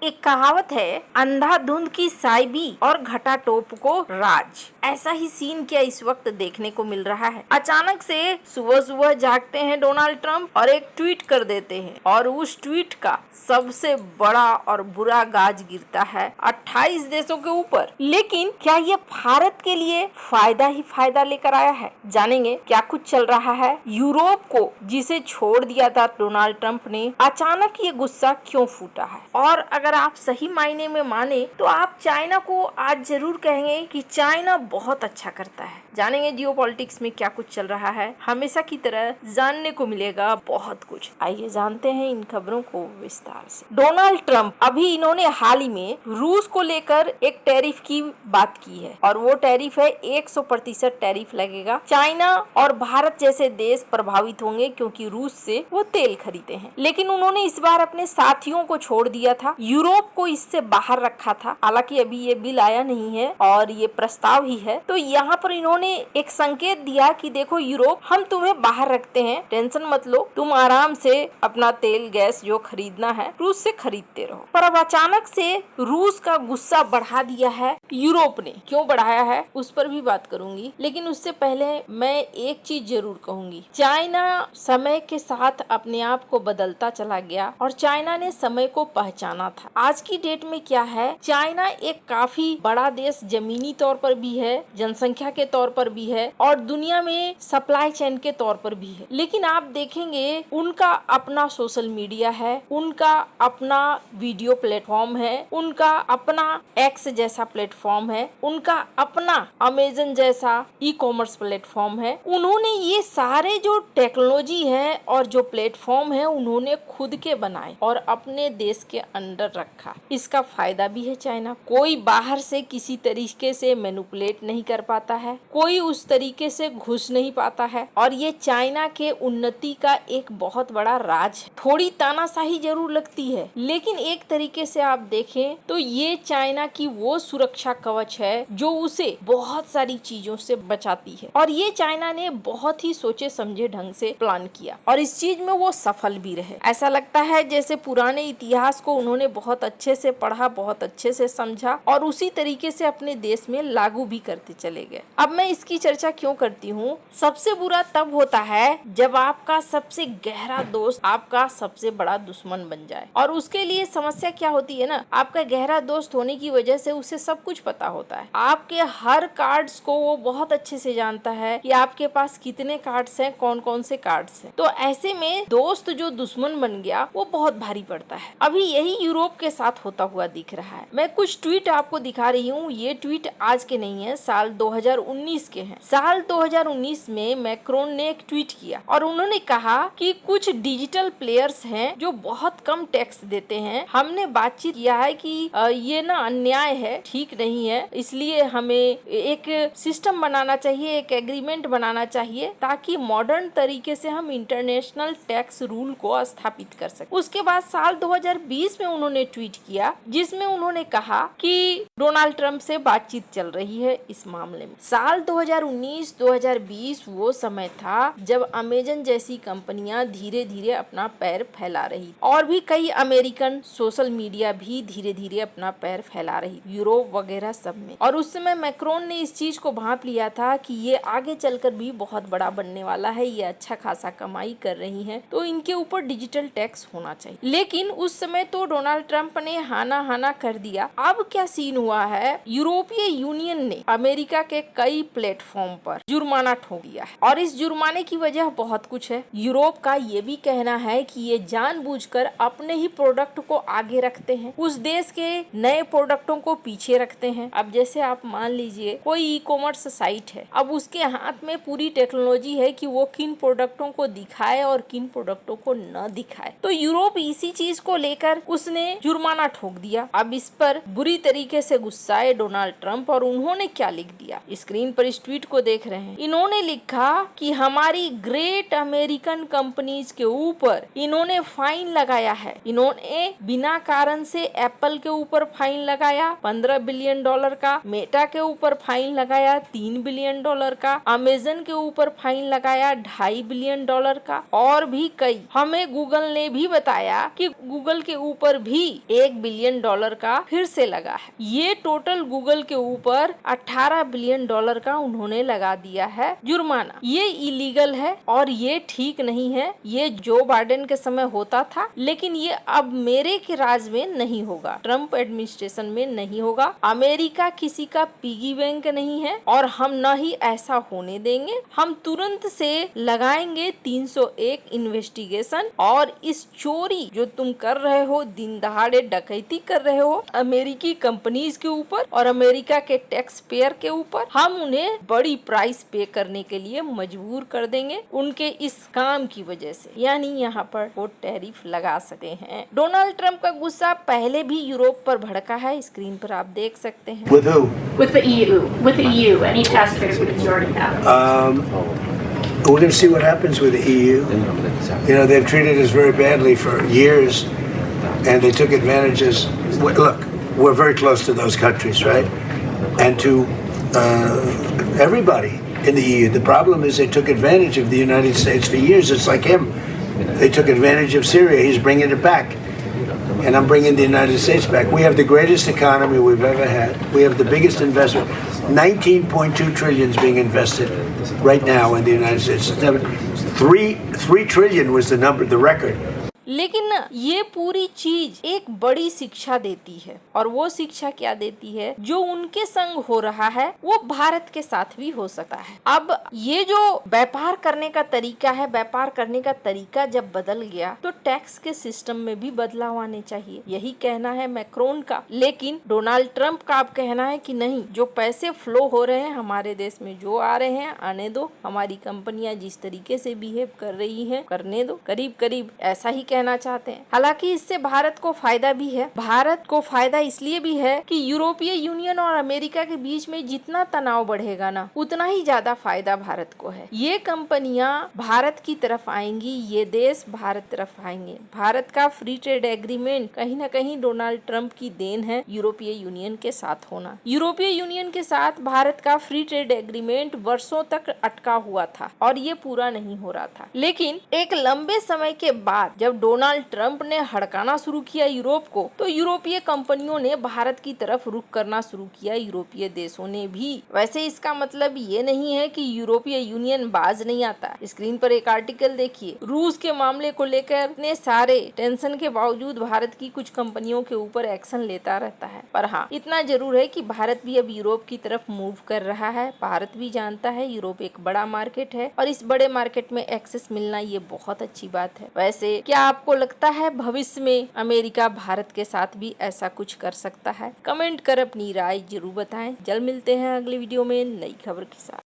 एक कहावत है, अंधाधुंध की साइबी और घटा टोप को राज। ऐसा ही सीन क्या इस वक्त देखने को मिल रहा है। अचानक से सुबह सुबह जागते हैं डोनाल्ड ट्रंप और एक ट्वीट कर देते हैं और उस ट्वीट का सबसे बड़ा और बुरा गाज गिरता है 28 देशों के ऊपर। लेकिन क्या ये भारत के लिए फायदा ही फायदा लेकर आया है? जानेंगे क्या कुछ चल रहा है। यूरोप को जिसे छोड़ दिया था डोनाल्ड ट्रंप ने, अचानक ये गुस्सा क्यों फूटा है? और अगर आप सही मायने में माने तो आप चाइना को आज जरूर कहेंगे कि चाइना बहुत अच्छा करता है। जानेंगे जियोपॉलिटिक्स में क्या कुछ चल रहा है। हमेशा की तरह जानने को मिलेगा बहुत कुछ। आइए जानते हैं इन खबरों को विस्तार से। डोनाल्ड ट्रंप अभी इन्होंने हाल ही में रूस को लेकर एक टैरिफ की बात की है और वो टैरिफ है 100% टैरिफ लगेगा। चाइना और भारत जैसे देश प्रभावित होंगे क्योंकि रूस से वो तेल खरीदते हैं। लेकिन उन्होंने इस बार अपने साथियों को छोड़ दिया था, यूरोप को इससे बाहर रखा था। हालांकि अभी ये बिल आया नहीं है और ये प्रस्ताव ही है। तो यहाँ पर इन्होंने एक संकेत दिया कि देखो यूरोप, हम तुम्हें बाहर रखते हैं, टेंशन मत लो, तुम आराम से अपना तेल गैस जो खरीदना है रूस से खरीदते रहो। पर अब अचानक से रूस का गुस्सा बढ़ा दिया है यूरोप ने। क्यों बढ़ाया है उस पर भी बात करूंगी, लेकिन उससे पहले मैं एक चीज जरूर कहूंगी। चाइना समय के साथ अपने आप को बदलता चला गया और चाइना ने समय को पहचाना था। आज की डेट में क्या है, चाइना एक काफी बड़ा देश जमीनी तौर पर भी है, जनसंख्या के तौर पर भी है और दुनिया में सप्लाई चेन के तौर पर भी है। लेकिन आप देखेंगे उनका अपना सोशल मीडिया है, उनका अपना वीडियो प्लेटफॉर्म है, उनका अपना एक्स जैसा प्लेटफॉर्म है, उनका अपना अमेजन जैसा ई कॉमर्स प्लेटफॉर्म है। उन्होंने ये सारे जो टेक्नोलॉजी है और जो प्लेटफॉर्म है उन्होंने खुद के बनाए और अपने देश के अंदर रखा। इसका फायदा भी है चाइना। कोई बाहर से किसी तरीके से मैनिपुलेट नहीं कर पाता है, कोई उस तरीके से घुस नहीं पाता है और ये चाइना के उन्नति का एक बहुत बड़ा राज है। थोड़ी तानाशाही जरूर लगती है, लेकिन एक तरीके से आप देखें तो ये चाइना की वो सुरक्षा कवच है जो उसे बहुत सारी चीजों से बचाती है और ये चाइना ने बहुत ही सोचे समझे ढंग से प्लान किया और इस चीज में वो सफल भी रहे। ऐसा लगता है जैसे पुराने इतिहास को उन्होंने बहुत अच्छे से पढ़ा, बहुत अच्छे से समझा और उसी तरीके से अपने देश में लागू भी करते चले गए। अब मैं इसकी चर्चा क्यों करती हूँ, सबसे बुरा तब होता है जब आपका सबसे गहरा दोस्त आपका सबसे बड़ा दुश्मन बन जाए। और उसके लिए समस्या क्या होती है ना, आपका गहरा दोस्त होने की वजह से उसे सब कुछ पता होता है, आपके हर कार्ड्स को वो बहुत अच्छे से जानता है कि आपके पास कितने कार्ड्स हैं, कौन कौन से कार्ड्स हैं। तो ऐसे में दोस्त जो दुश्मन बन गया वो बहुत भारी पड़ता है। अभी यही यूरोप के साथ होता हुआ दिख रहा है। मैं कुछ ट्वीट आपको दिखा रही हूँ। ये ट्वीट आज के नहीं है, साल 2019 के हैं। साल 2019 में मैक्रोन ने एक ट्वीट किया और उन्होंने कहा कि कुछ डिजिटल प्लेयर्स हैं जो बहुत कम टैक्स देते हैं। हमने बातचीत किया है कि ये ना अन्याय है, ठीक नहीं है, इसलिए हमें एक सिस्टम बनाना चाहिए, एक एग्रीमेंट बनाना चाहिए ताकि मॉडर्न तरीके से हम इंटरनेशनल टैक्स रूल को स्थापित कर सके। उसके बाद साल 2020 में उन्होंने ट्वीट किया जिसमें उन्होंने कहा कि डोनाल्ड ट्रंप से बातचीत चल रही है इस मामले में। साल 2019-2020 वो समय था जब अमेजन जैसी कंपनियां धीरे धीरे अपना पैर फैला रही और भी कई अमेरिकन सोशल मीडिया भी धीरे धीरे अपना पैर फैला रही, यूरोप वगैरह सब में। और उस समय मैक्रोन ने इस चीज को भांप लिया था कि ये आगे चलकर भी बहुत बड़ा बनने वाला है, ये अच्छा खासा कमाई कर रही है, तो इनके ऊपर डिजिटल टैक्स होना चाहिए। लेकिन उस समय तो डोनाल्ड ट्रंप ने हाना हाना कर दिया। अब क्या सीन हुआ है, यूरोपीय यूनियन ने अमेरिका के कई प्लेटफॉर्म पर जुर्माना ठोक दिया है और इस जुर्माने की वजह बहुत कुछ है। यूरोप का ये भी कहना है कि ये जानबूझकर अपने ही प्रोडक्ट को आगे रखते हैं, उस देश के नए प्रोडक्टों को पीछे रखते हैं। अब जैसे आप मान लीजिए कोई ई कॉमर्स साइट है, अब उसके हाथ में पूरी टेक्नोलॉजी है कि वो किन प्रोडक्टों को दिखाए और किन प्रोडक्टों को न दिखाए। तो यूरोप इसी चीज को लेकर उसने जुर्माना ठोक दिया। अब इस पर बुरी तरीके से गुस्साए डोनाल्ड ट्रंप और उन्होंने क्या लिख दिया, स्क्रीन पर इस ट्वीट को देख रहे हैं। इन्होंने लिखा कि हमारी ग्रेट अमेरिकन कंपनीज के ऊपर इन्होंने फाइन लगाया है। इन्होंने बिना कारण से एप्पल के ऊपर फाइन लगाया $15 बिलियन का, मेटा के ऊपर फाइन लगाया $3 बिलियन का, अमेजन के ऊपर फाइन लगाया $2.5 बिलियन का और भी कई। हमें गूगल ने भी बताया कि गूगल के ऊपर भी भी $1 बिलियन का फिर से लगा है। ये टोटल गूगल के ऊपर $18 बिलियन का उन्होंने लगा दिया है जुर्माना। ये इलीगल है और ये ठीक नहीं है। ये जो बाइडेन के समय होता था, लेकिन ये अब मेरे के राज में नहीं होगा, ट्रम्प एडमिनिस्ट्रेशन में नहीं होगा। अमेरिका किसी का पिगी बैंक नहीं है और हम न ही ऐसा होने देंगे। हम तुरंत से लगाएंगे 301 इन्वेस्टिगेशन और इस चोरी जो तुम कर रहे हो, दिन दहाड़े डकैती कर रहे हो अमेरिकी कंपनीज के ऊपर और अमेरिका के टैक्स पेयर के ऊपर, हम उन्हें बड़ी प्राइस पे करने के लिए मजबूर कर देंगे उनके इस काम की वजह से। यानी यहाँ पर वो टैरिफ लगा सकते हैं। डोनाल्ड ट्रंप का गुस्सा पहले भी यूरोप पर भड़का है, स्क्रीन पर आप देख सकते हैं। With who? With the EU. With the EU. Any task agreements you already have. We're going to see what happens with the EU. You know, they've treated us very badly for years, and they took advantages. Look, we're very close to those countries, right? And to everybody in the EU. The problem is they took advantage of the United States for years. It's like him. They took advantage of Syria. He's bringing it back. And I'm bringing the United States back. We have the greatest economy we've ever had. We have the biggest investment. 19.2 trillion is being invested right now in the United States. 3 trillion was the number, the record. लेकिन ये पूरी चीज एक बड़ी शिक्षा देती है, और वो शिक्षा क्या देती है? जो उनके संग हो रहा है वो भारत के साथ भी हो सकता है। अब ये जो व्यापार करने का तरीका है, व्यापार करने का तरीका जब बदल गया तो टैक्स के सिस्टम में भी बदलाव आने चाहिए, यही कहना है मैक्रोन का। लेकिन डोनाल्ड ट्रंप का अब कहना है कि नहीं, जो पैसे फ्लो हो रहे हैं हमारे देश में, जो आ रहे हैं आने दो, हमारी कंपनियां जिस तरीके से बिहेव कर रही हैं करने दो। करीब करीब ऐसा ही कहना चाहते हैं। हालांकि इससे भारत को फायदा भी है। भारत को फायदा इसलिए भी है कि यूरोपीय यूनियन और अमेरिका के बीच में जितना तनाव बढ़ेगा ना, उतना ही ज्यादा फायदा भारत को है। ये कंपनियां भारत की तरफ आएंगी, ये देश भारत तरफ आएंगे। भारत का फ्री ट्रेड एग्रीमेंट कहीं ना कहीं डोनाल्ड ट्रंप की देन है यूरोपीय यूनियन के साथ होना। यूरोपीय यूनियन के साथ भारत का फ्री ट्रेड एग्रीमेंट वर्षों तक अटका हुआ था और ये पूरा नहीं हो रहा था। लेकिन एक लंबे समय के बाद जब डोनाल्ड ट्रंप ने हड़काना शुरू किया यूरोप को, तो यूरोपीय कंपनियों ने भारत की तरफ रुख करना शुरू किया, यूरोपीय देशों ने भी। वैसे इसका मतलब ये नहीं है कि यूरोपीय यूनियन बाज नहीं आता। स्क्रीन पर एक आर्टिकल देखिए। रूस के मामले को लेकर इतने सारे टेंशन के बावजूद भारत की कुछ कंपनियों के ऊपर एक्शन लेता रहता है। पर हाँ, इतना जरूर है कि भारत भी अब यूरोप की तरफ मूव कर रहा है। भारत भी जानता है यूरोप एक बड़ा मार्केट है और इस बड़े मार्केट में एक्सेस मिलना ये बहुत अच्छी बात है। वैसे क्या आपको लगता है भविष्य में अमेरिका भारत के साथ भी ऐसा कुछ कर सकता है? कमेंट कर अपनी राय जरूर बताएं। जल्द मिलते हैं अगले वीडियो में नई खबर के साथ।